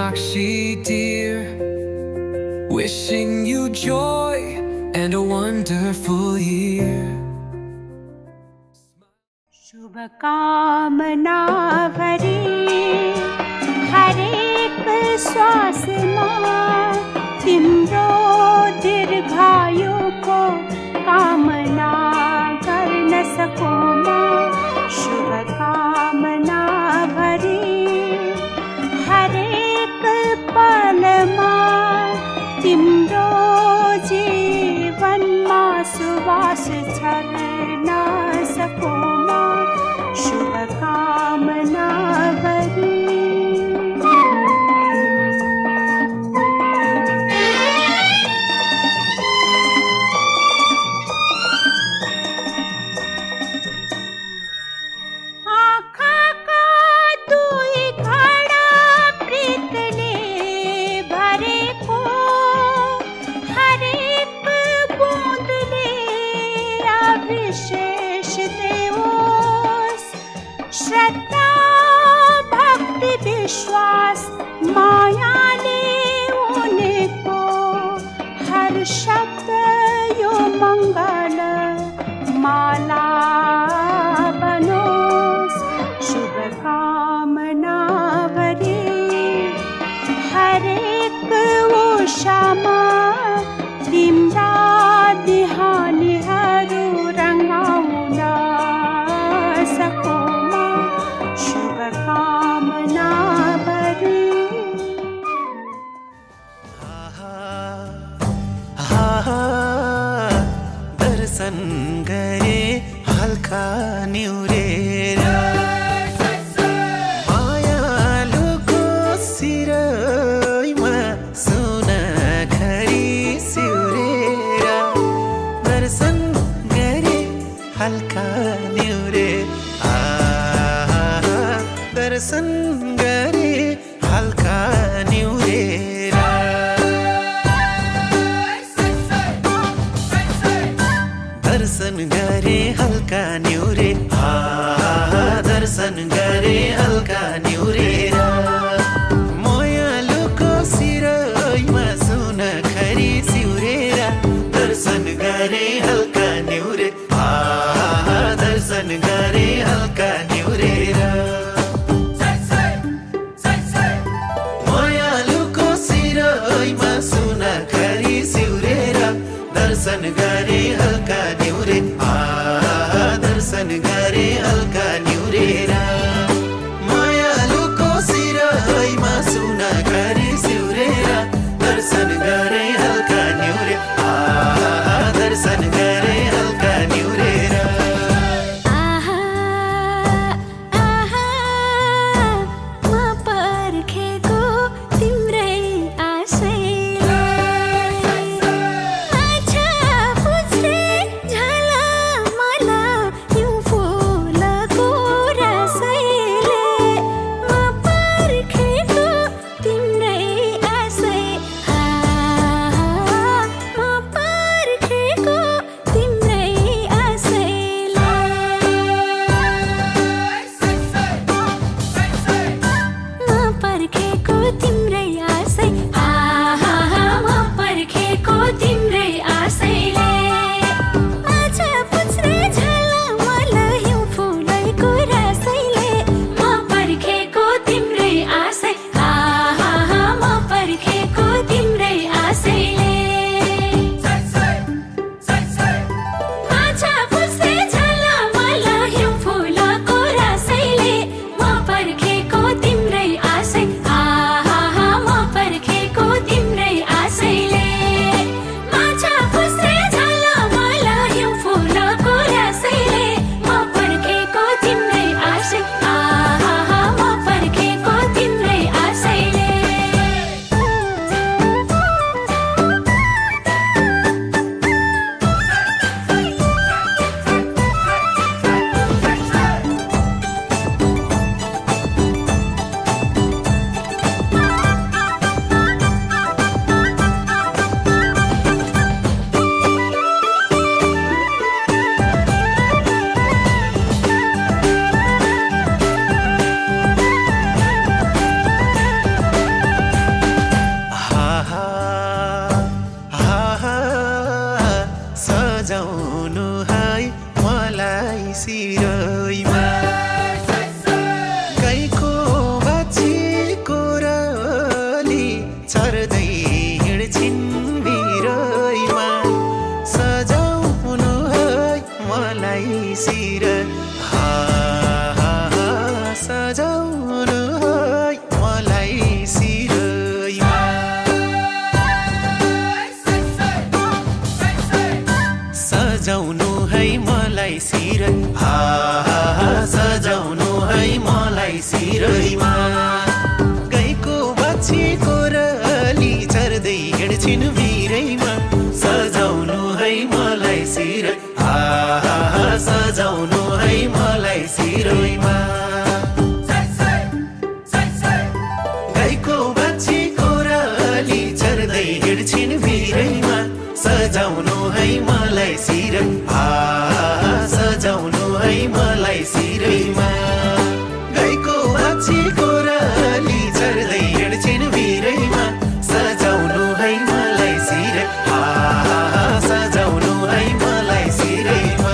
Meenakshi dear, wishing you joy and a wonderful year. शुभकामना भरी हर एक श्वास में तिम्रो दीर्घायु को कामना गर्न सकूं मैं। शुभकामना भरी हर एक पल में तिम्रो जीवनमा सुवास छर्न सकूं मैं। शुभकामना भरी श्रद्धा भक्ति विश्वास मायाले उनको हर शब्द यो मंगल माला बनोस। शुभकामना भरी हर एक उषामा तिम्रा दिहानीहरू रंगाउन सकूं। शुभकामना भरी दर्शन गरे हल्का न्युरेर मायालुको सिरैमा सुन घरी सिउरेर दर्शन गरे हल्का न्युरेर दर्शन गरे हल्का न्युरेर दर्शन चर्दै हिँड्छिन् बिरैमा सजाउनु है मलाई शिर सजाउनु है मलाई शिरमा सजाउनु है मलाई शिर सजाउनु है मलाई शिरमा गाईको बाछीको रली चर्दै हिँड्छिन् बिरैमा सजाउनु है मलाई शिर सजाउनु है मलाई शिरमा गाईको बाछीको रली चर्दै हिँड्छिन् बिरैमा सजाउनु है मलाई शिर सजाउनु है मलाई शिरमा गाईको बाछीको रली चर्दै हिँड्छिन् बिरैमा सजाउनु है मलाई शिर सजाउनु है मलाई शिरमा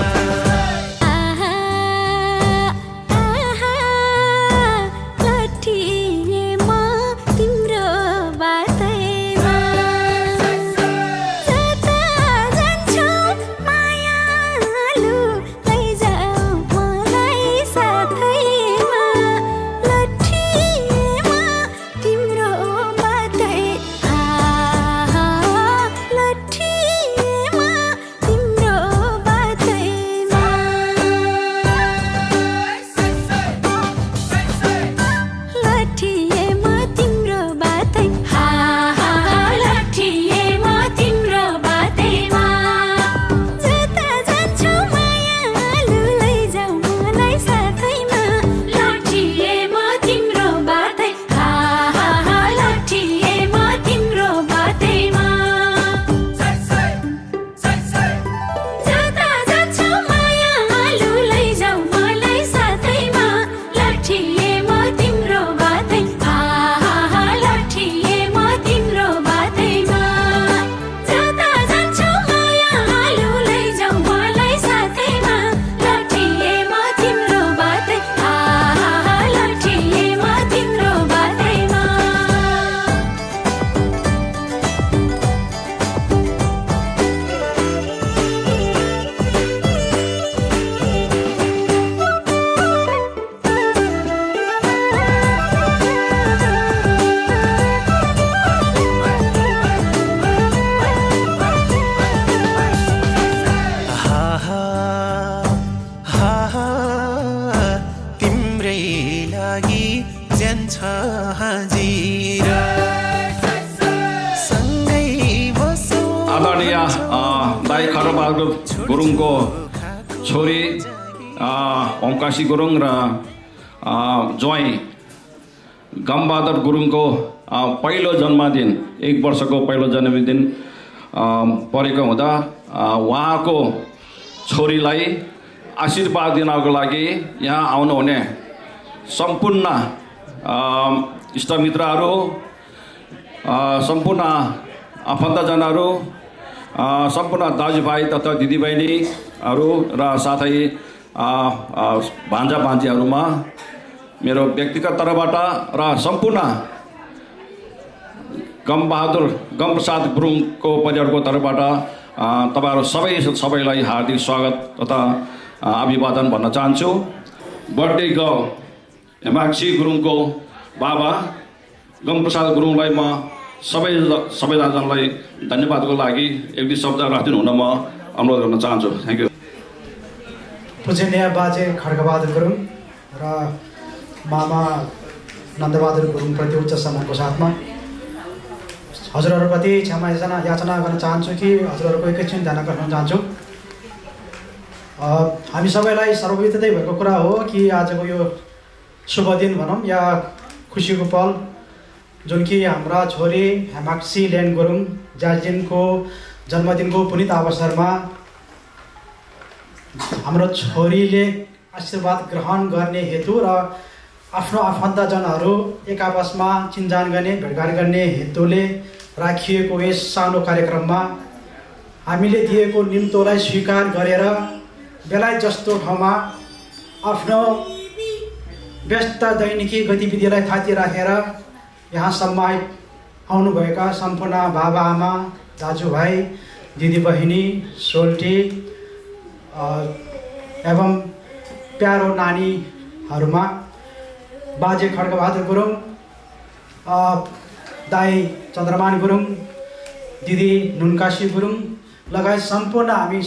आदरणीय दाई खड्गबहादुर गुरुङको छोरी ओमकाशी गुरुङ र ज्वाइँ गमबहादुर गुरुङको पहिलो जन्मदिन 1 वर्षको पहिलो जन्मदिन परेको हुँदा उहाँको छोरीलाई आशीर्वाद दिनको लागि यहाँ आउनुहुने सम्पूर्ण इष्टमित्रहरू सम्पूर्ण आफन्तजनहरू सम्पूर्ण दाजुभाइ तथा दिदीबहिनीहरू र साथै भान्जा भान्जीहरूमा मेरो व्यक्तिगत तर्फबाट र सम्पूर्ण गमप्रसाद गुरुङको परिवारको तर्फबाट तपाईहरु सबैलाई हार्दिक स्वागत तथा अभिवादन भन्न चाहन्छु। बर्थडे गर्ल हेमाक्षी गुरुङको बाबा गमप्रसाद गुरुङलाई म सबैजनालाई धन्यवादको लागि एक दुई शब्द राखिदिनु हुन म अनुरोध गर्न चाहन्छु। Thank you. पूजनीय बाजे खड्गबहादुर गुरुङ र मामा नन्दबहादुर गुरुङप्रति उच्च सम्मानको साथमा हजुरहरूप्रति क्षमा याचना गर्न चाहन्छु कि हजुरहरूको एकैछिन ध्यान गर्न चाहन्छु। हामी सबैलाई सर्वविदितै भएको कुरा हो कि आजको यो शुभ दिन भनौँ या खुसीको पल जुन कि हाम्रा छोरी हेमाक्षी लेन गुरुङ जालजिनको जन्मदिनको पुनित अवसरमा हाम्रो छोरीले आशीर्वाद ग्रहण गर्ने हेतु र आफ्नो आफन्तजनहरू एक आपसमा चिन्जान गर्ने भेटघाट गर्ने हेतुले राखिएको यस सानो कार्यक्रममा हामीले दिएको निम्तोलाई स्वीकार गरेर बेलायत जस्तो ठाउँमा आफ्नो व्यस्त दैनिकी गतिविधिलाई थाती राखेर यहाँसम्म आउनुभएका सम्पूर्ण बाबा आमा दाजुभाइ दिदीबहिनी सोल्टी एवं प्यारो नानीहरूमा बाजे खड्गबहादुर गुरुङ दाई चन्द्रमान गुरुङ दिदी नुनकाशी गुरुङ लगायत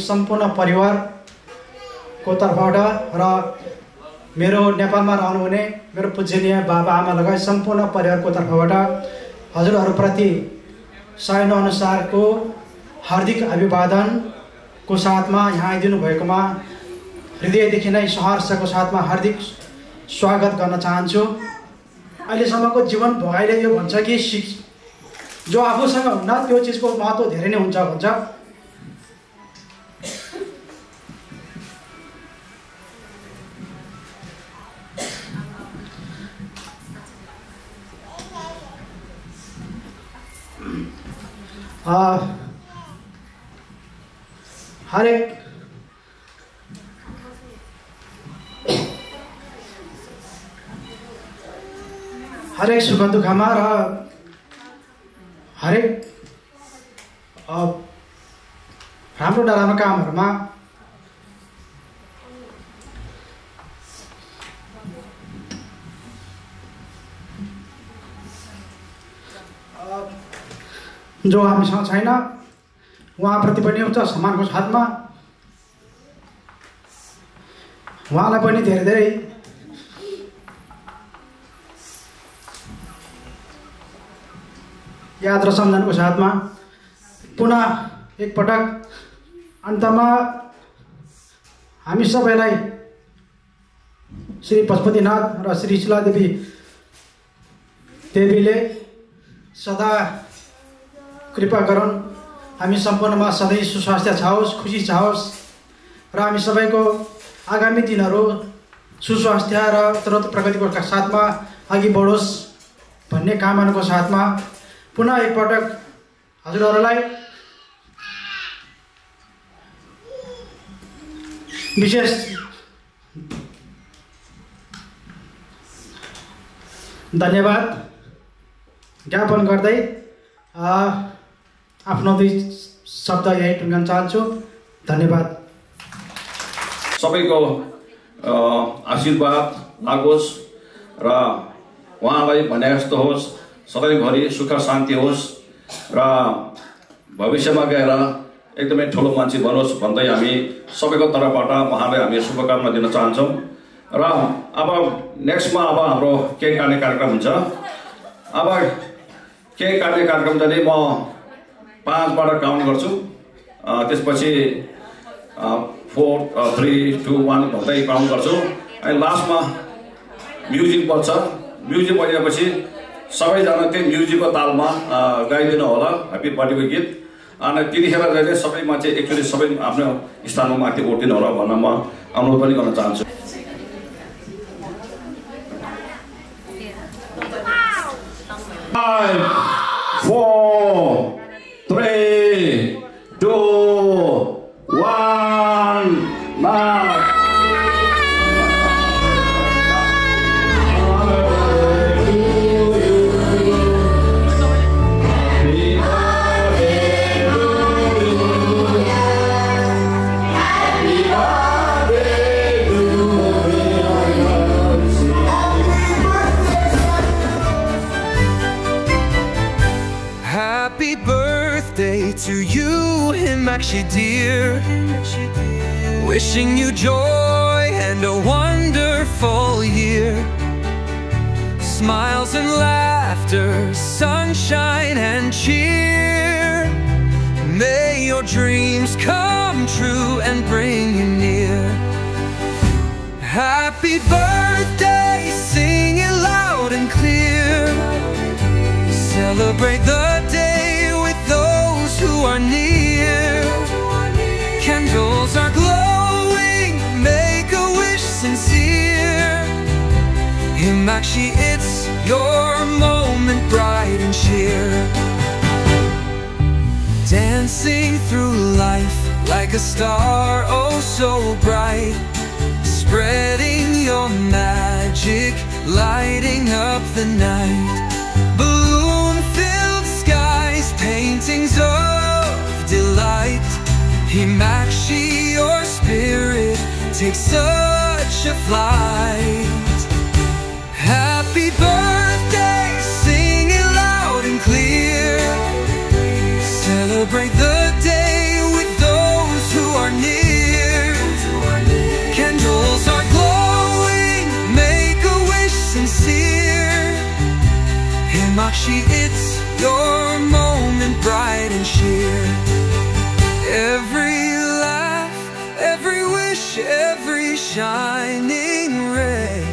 सम्पूर्ण परिवारको तर्फबाट र मेरो नेपालमा रहनुहुने मेरो पूजनीय बाबा आमा लगायत सम्पूर्ण परिवारको तर्फबाट हजुरहरूप्रति सायनो-अनुसारको हार्दिक अभिवादनको साथमा यहाँ आइदिनु भएकोमा हृदयदेखि नै सहर्षको साथमा हार्दिक स्वागत गर्न चाहन्छु। अहिलेसम्मको जीवन भोगाइले यो भन्छ कि जो आफूसँग हुन्न त्यो चिजको महत्त्व धेरै नै हुन्छ भन्छ। हरेक सुख दुःखमा र हरेक राम्रो नराम्रो कामहरूमा जो हामीसँग छैन उहाँप्रति पनि उच्च सम्मानको साथमा उहाँलाई पनि धेरै धेरै याद र सम्झनाको साथमा पुनः एकपटक अन्तमा हामी सबैलाई श्री पशुपतिनाथ र श्री शिलादेवी देवीले सदा कृपा गरून्। हामी सम्पूर्णमा सधैँ सुस्वास्थ्य छाओस्, खुसी छाओस् र हामी सबैको आगामी दिनहरू सुस्वास्थ्य र उत्तरोत्तर प्रगतिको साथमा अघि बढोस् भन्ने कामनाको साथमा पुनः एकपटक हजुरहरूलाई विशेष धन्यवाद ज्ञापन गर्दै आफ्नो दुई शब्द यही टुङ्गाउन चाहन्छु। धन्यवाद। सबैको आशीर्वाद लागोस् र उहाँलाई भने जस्तो होस्, सधैँभरि सुख शान्ति होस् र भविष्यमा गएर एकदमै ठुलो मान्छे बनोस् भन्दै हामी सबैको तर्फबाट उहाँलाई हामी शुभकामना दिन चाहन्छौँ। र अब नेक्स्टमा अब हाम्रो केक काट्ने कार्यक्रम हुन्छ। अब केक काट्ने कार्यक्रम चाहिँ म 5 बाट काउन्ट गर्छु, त्यसपछि 4 3 2 1 भन्दै काउन्ट गर्छु अनि लास्टमा म्युजिक बज्छ। म्युजिक बजेपछि सबैजना त्यही म्युजिकको तालमा गाइदिनु होला ह्याप्पी बर्थडेको गीत। अनि त्यतिखेर चाहिँ सबै मान्छे एक्चुअली सबै आफ्नो स्थानमा माथि उठ्दिनु होला भन्न म अनुरोध पनि गर्न चाहन्छु। 5 4 3 2 1 now. Happy birthday to you, Himakshi dear. Wishing you joy and a wonderful year. Smiles and laughter, sunshine and cheer. May your dreams come true and bring you near. Happy birthday, sing it loud and clear. Celebrate the day with those who are near. Candles are glowing, make a wish sincere. Himakshi, it's your moment, bright and cheer. Dancing through life like a star, oh so bright. Spreading your magic, lighting up the night. Balloon-filled Himakshi, your spirit takes such a flight. Happy birthday, sing it loud and clear. Celebrate the day with those who are near. Candles are glowing, make a wish sincere. Himakshi, it's your moment, bright and sheer. Every laugh, every wish, every shining ray.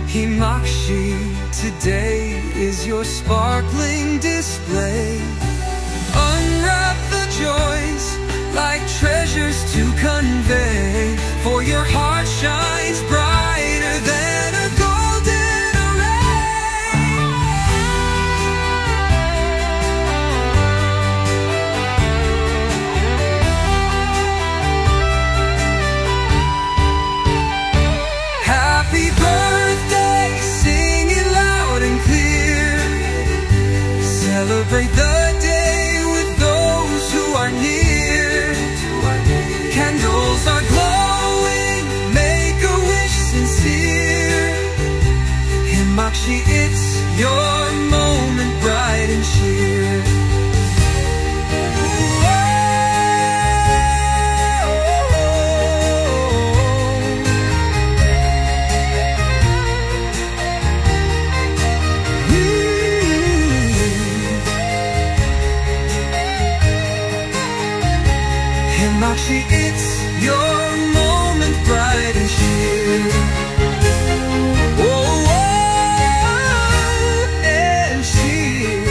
Himakshi, today is your sparkling display. Unwrap the joys like treasures to convey, for your heart shines brighter than a golden array. Happy birthday, sing it loud and clear. Celebrate the day with those who are near. Candles are glowing, make a wish sincere. Himakshi, it's your moment, bright and sheer. Himakshi, it's your moment, bright and sheer. Oh, and sheer.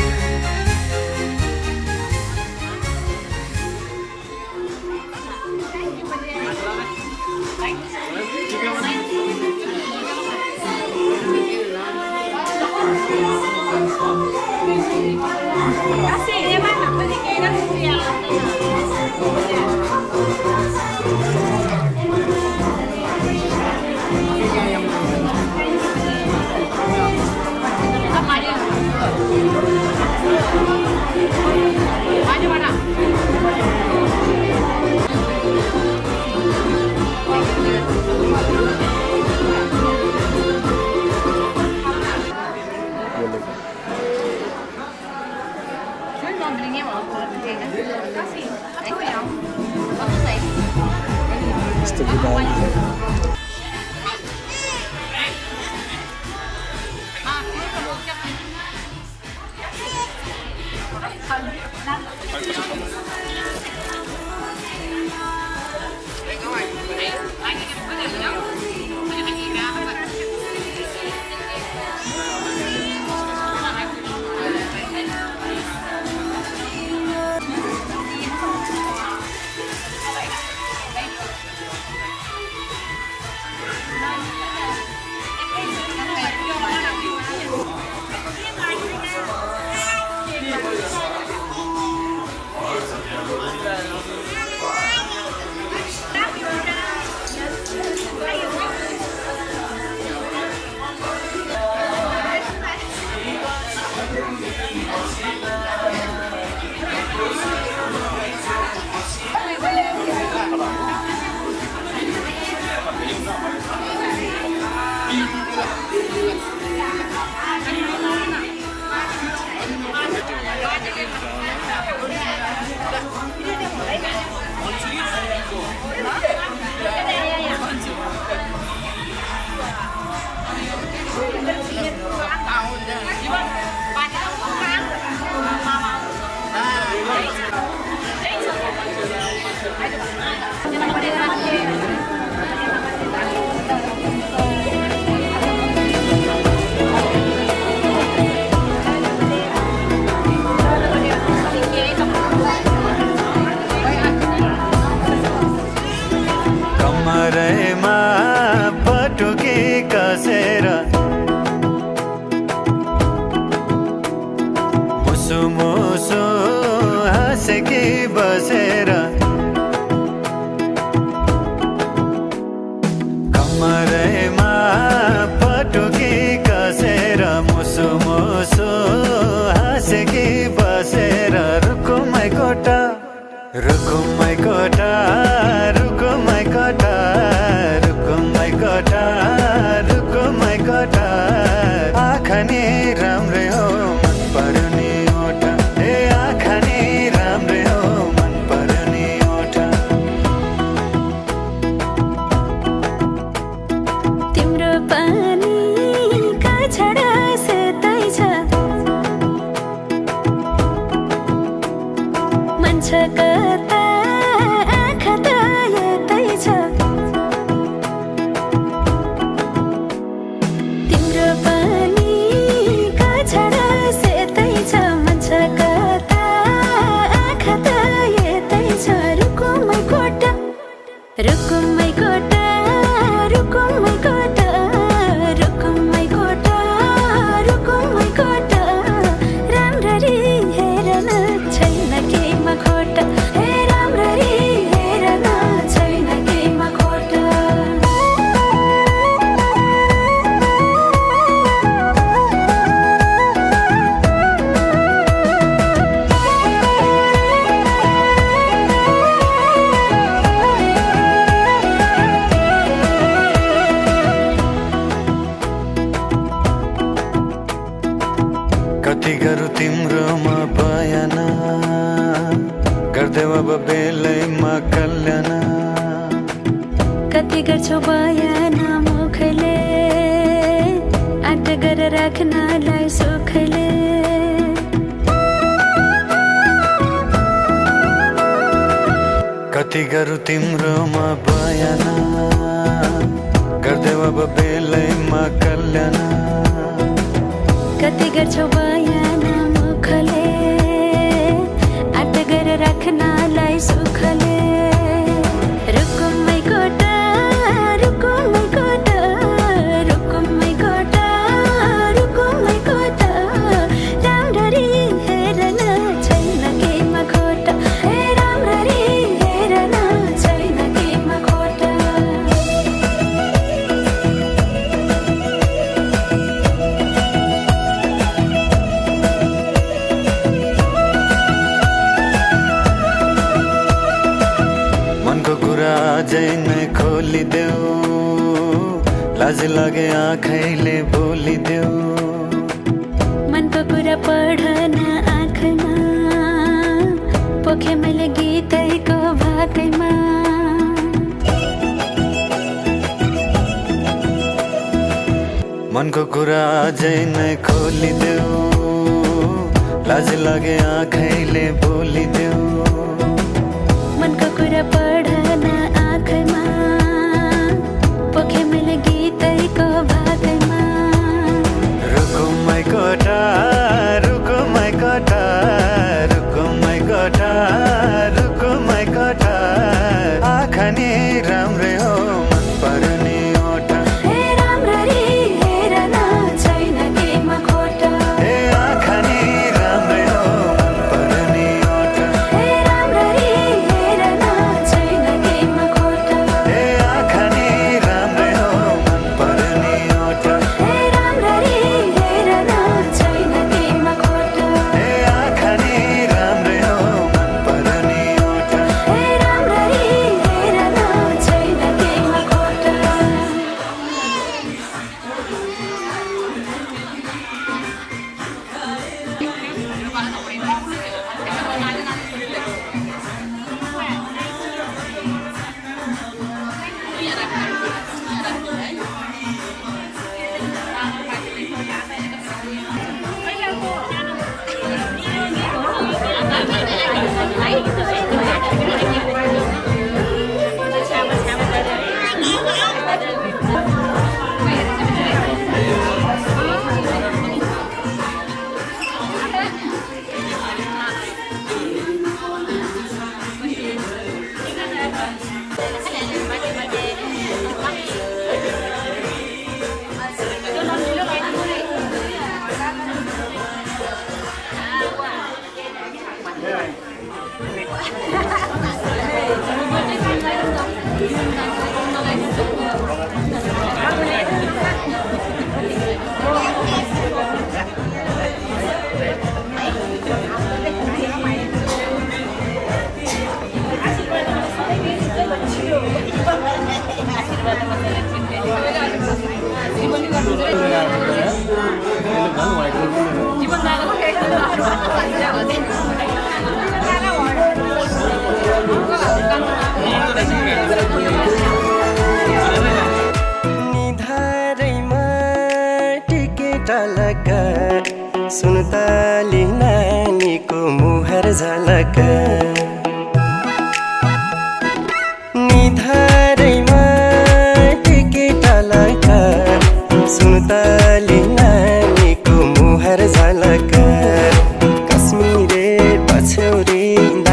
कमरैमा पटुकी कसेर मुसु मुसु हाँसेकी बसेर कमरैमा पटुकी कसेर मुसु मुसु हाँसेकी बसेर रुकुमै कोठा छ कता आँखा त यतै छ तिम्रो पनि कछडा सेतै छ मन छ कता आँखा त यतै छ रुकुमै कोटा रुकुमै कोटा रुकुमै कोटा रुकुमै कोटा रुकुमै कोटा राम्ररी हेर्न छैन केहीमा खोटा हे राम्ररी हेर्न छैन केहीमा खोटा कति गरौँ तिम्रोमा बयान गर्दै अब बेलैमा कल्याण कति गर्छौ बयान मुखले आँट गरेर राख्नलाई सुखले कति गरौँ तिम्रोमा बयान गर्दै अब बेलैमा कल्याण कति गर्छौ बयान मुखले आँट गरेर राख्नलाई सुखले रुकुमै कोटा रुकुमै कोटा रुकुमै कोटा रुकुमै कोटा राम्ररी हेर्न छैन केहीमा खोटा हे राम्ररी हेर्न छैन केहीमा खोटा मनको कुरा अझै नै खोलिदेऊ लाज लागे आँखैले बोलिदेऊ मनको कुरा पढ्न आँखमा पोखे मैले गीतैको भाकैमा मनको कुरा अझै नै खोलिदेऊ लाज लागे आँखैले बोलिदेऊ मनको कुरा पढ्न आँखमा पोखे मैले गीतैको भाकैमा रुकुमै कोटा रुकुमै कोटा रुकुमै कोटा रुकुमै कोटा आँखा नि राम्रै हो मन पर्ने ओठा हे राम्ररी हेर्न छैन केहीमा खोटा हे आँखा नि राम्रै हो मन पर्ने ओठा हे राम्ररी हेर्न छैन केहीमा खोटा हे आँखा नि राम्रै हो मन पर्ने ओठा हे राम्ररी हेर्न छैन केहीमा खोटा हे आँखा नि राम्रै हो मन पर्ने ओठा हे राम्ररी हेर्न छैन केहीमा खोटा निधारैमा टिकेट सुनताली नानीको मुहार झलक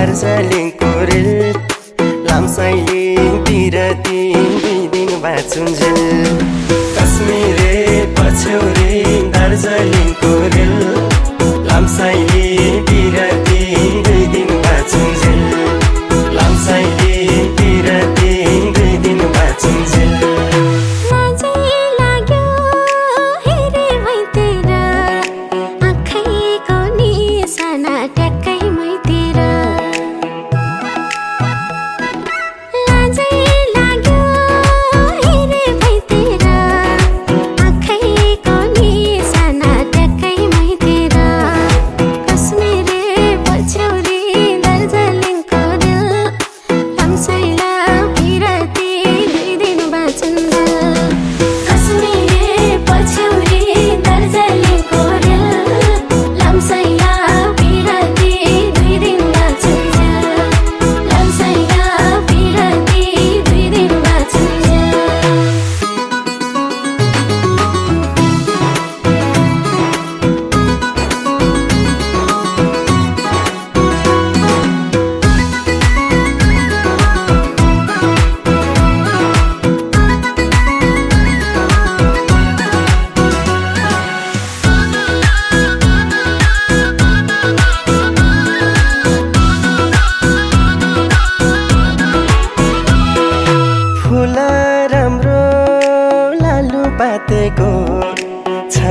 दार्जिलिङको रेल लामसाइले बिरती 2 दिन बाँचुन्जेल कश्मीरे पछ्यौरी दार्जिलिङको रेल लामसाइले बिरती 2 दिन बाँचुन्जेल लामसाइले बिरती 2 दिन बाँचुन्जेल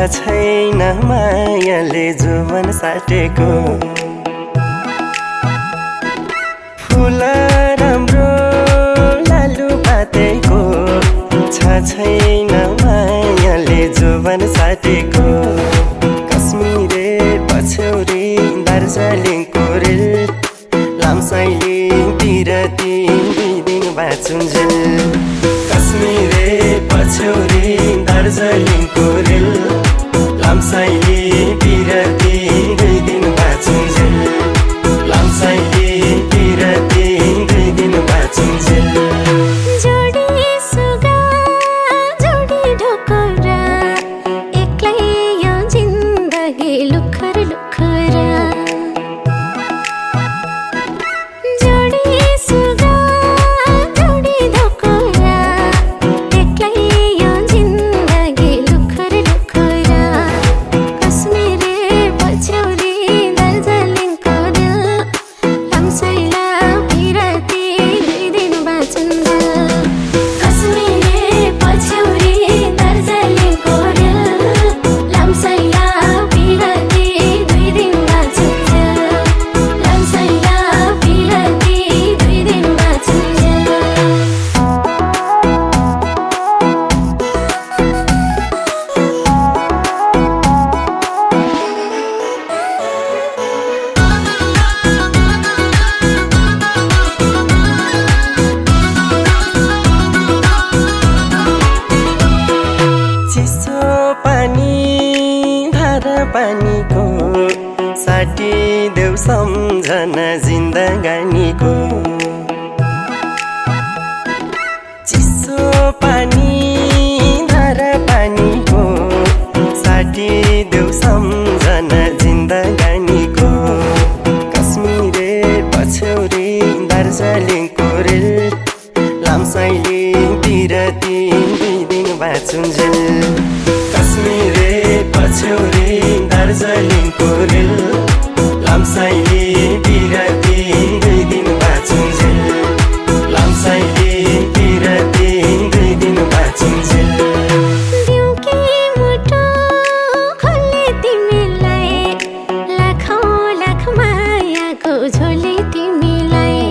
छैन मायाले जुवन साटेको फुल राम्रो लालु पातेको छैन मायाले जुवन साटेको कश्मीरे पछ्यौरी दार्जिलिङको रेल लामसाइले बिरती 2 दिन बाँचुन्जेल कश्मीरे पछ्यौरी दार्जिलिङको रेल लामसाइले बिरती 2 दिन बाँचुन्जेल लामसाइले बिरती 2 दिन बाँचुन्जेल जोडी सुगा जोडी ढोकरा एक्लै यो जिन्दगी लुखर लुखरा जोडी सुगा जोडी ढोकरा एक्लै यो जिन्दगी लुखर लुखरा कश्मीरे पछ्यौरी दार्जिलिङको रेल लामसाइला बिरती 2 दिन बाँचुन्जेल कश्मीरे पछ्यौरी दार्जिलिङको रेल लामसाइला बिरती 2 दिन बाँचुन्जेल लामसाइला बिरती 2 दिन बाँचुन्जेल चिसो पानी धारा पानीको साटी देऊ सम्झना जिन्दगानीको चिसो पानी धारा पानीको साटी देऊ सम्झना जिन्दगानीको कश्मीरे पछ्यौरी दार्जिलिङको रेल लामसाइले बिरती 2 दिन बाँचुन्जेल कश्मीरे पछ्यौरी दार्जिलिङको रेल लामसाइले बिरती 2 दिन बाँचुन्जेल लामसाइले बिरती 2 दिन बाँचुन्जेल दिउकी मुटो खोले तिमीलाई लाखौँ लाख मायाको झोले तिमीलाई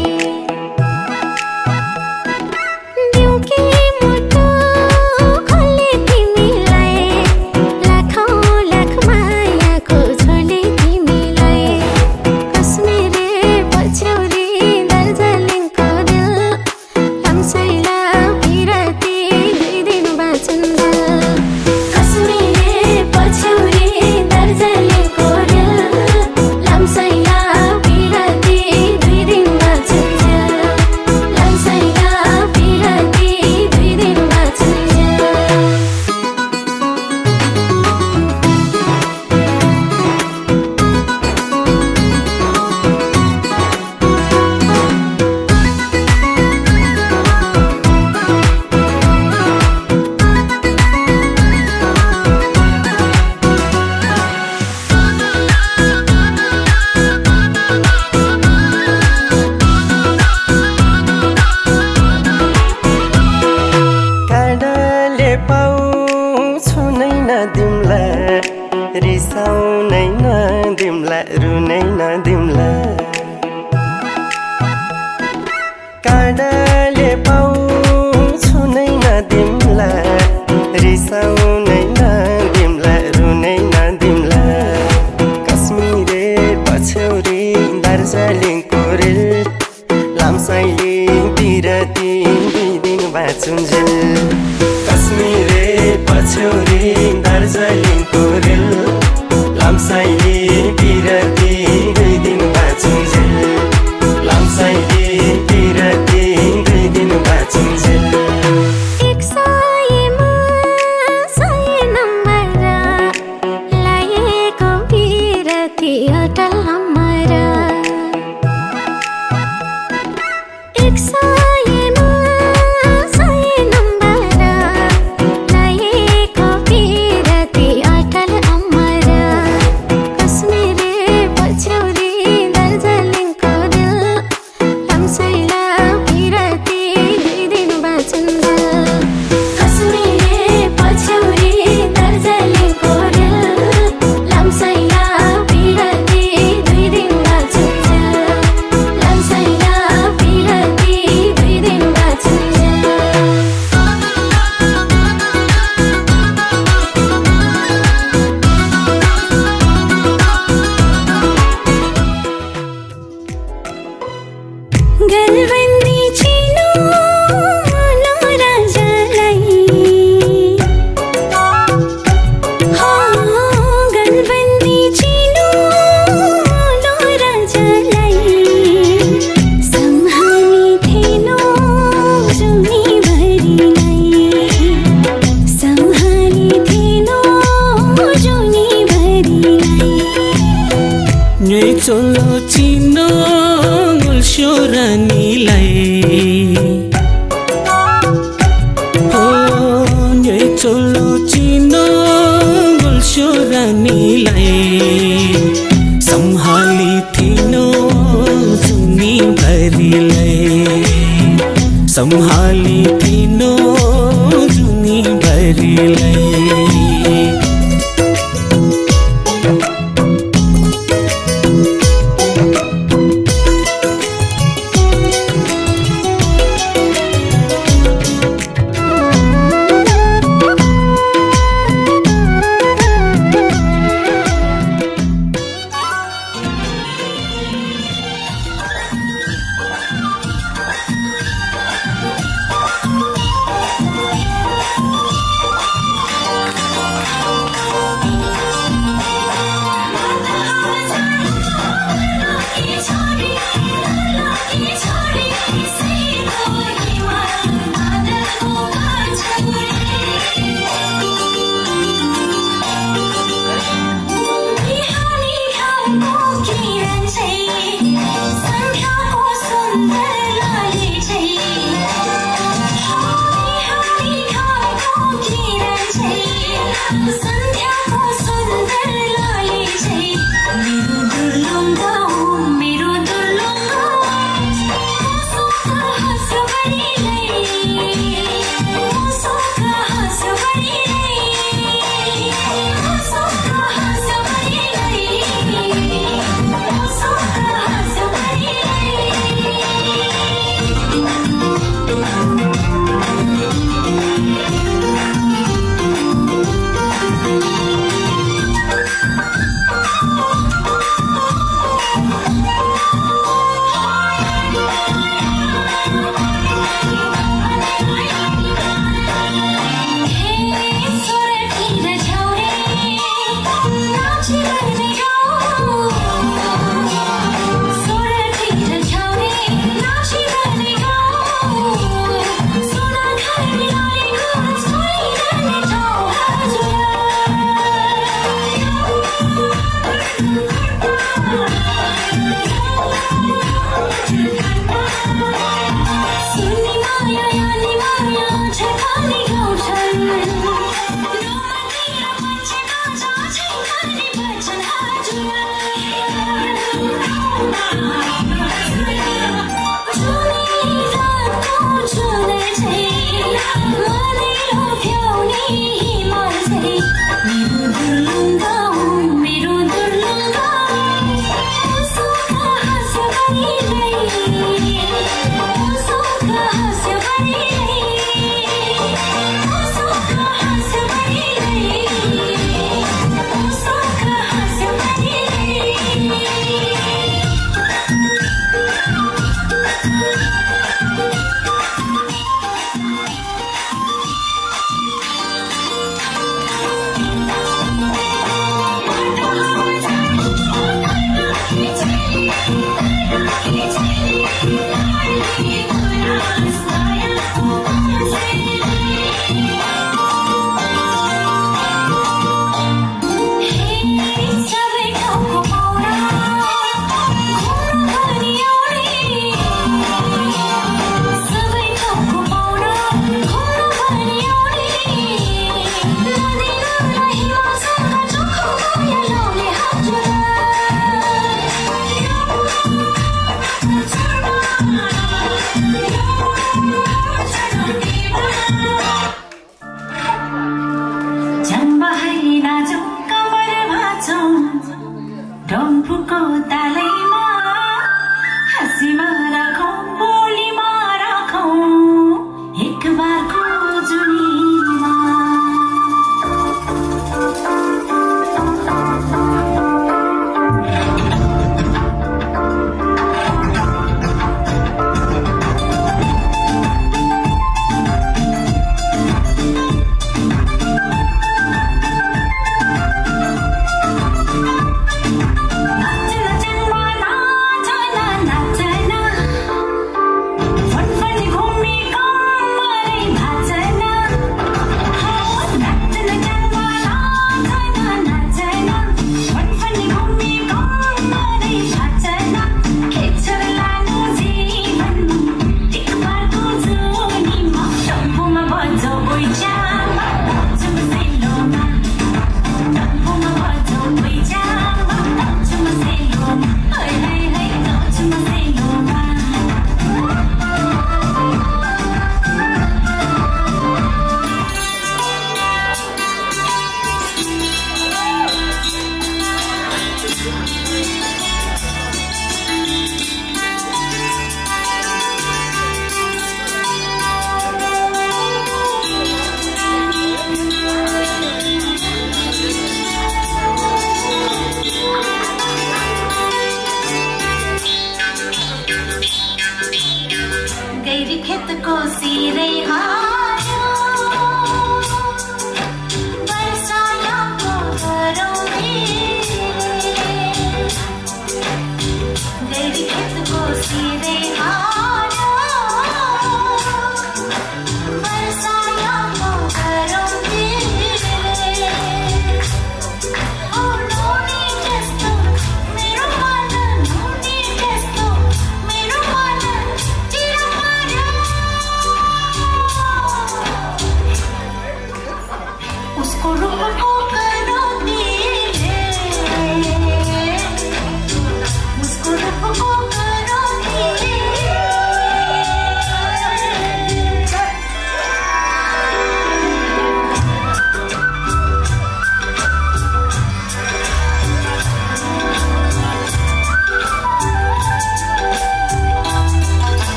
पाउँछु नै न तिमलाई रिसाउनै न तिमलाई रुनै न तिमलाई कश्मीरे पछ्यौरी दार्जिलिङको रेल लामसाइले बिरती 2 दिन बाँचुन्जेल कश्मीरे पछ्यौरी दार्जिलिङको रेल लामसाइले बिरती 2 दिन बाँचुन्जेल लामसाइले बिरती 2 दिन बाँचुन्जेल सम्हाली थिनो जुनी भरिलाई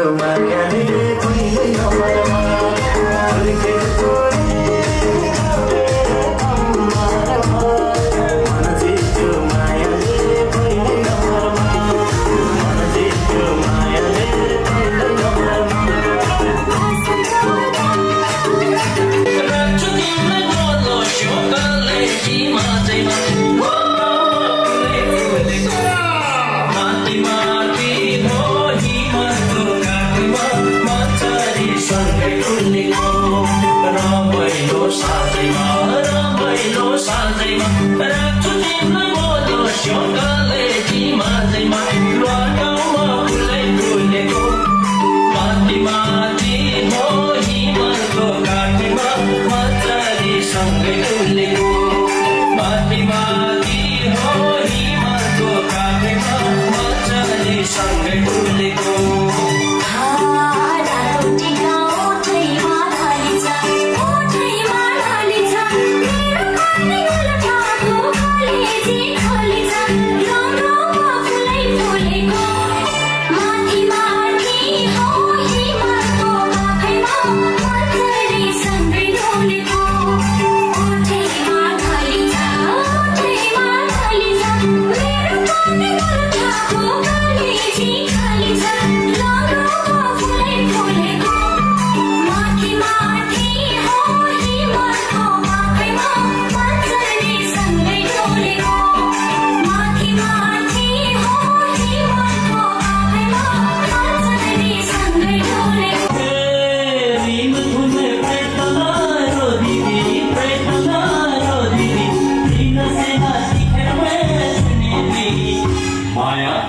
मायाले कहिले नमरमा फर्केको मन जित्यो मायाले कहिले नमरमा मन जित्यो मायाले कहिले नमरमा राख्छु तिमीलाई बोलो शोकले जीमा जैमा रमाइलो साँझैमा राख्छु तिमीलाई बोलो शोकले जीमा जैमा गाउँमा फुलै फुलेको माथि माथि हो हिमालको घाटीमा मजाले सँगै डुलेको माथि माथि हो हिमालको घाटीमा मजाले सँगै डुलेको Maya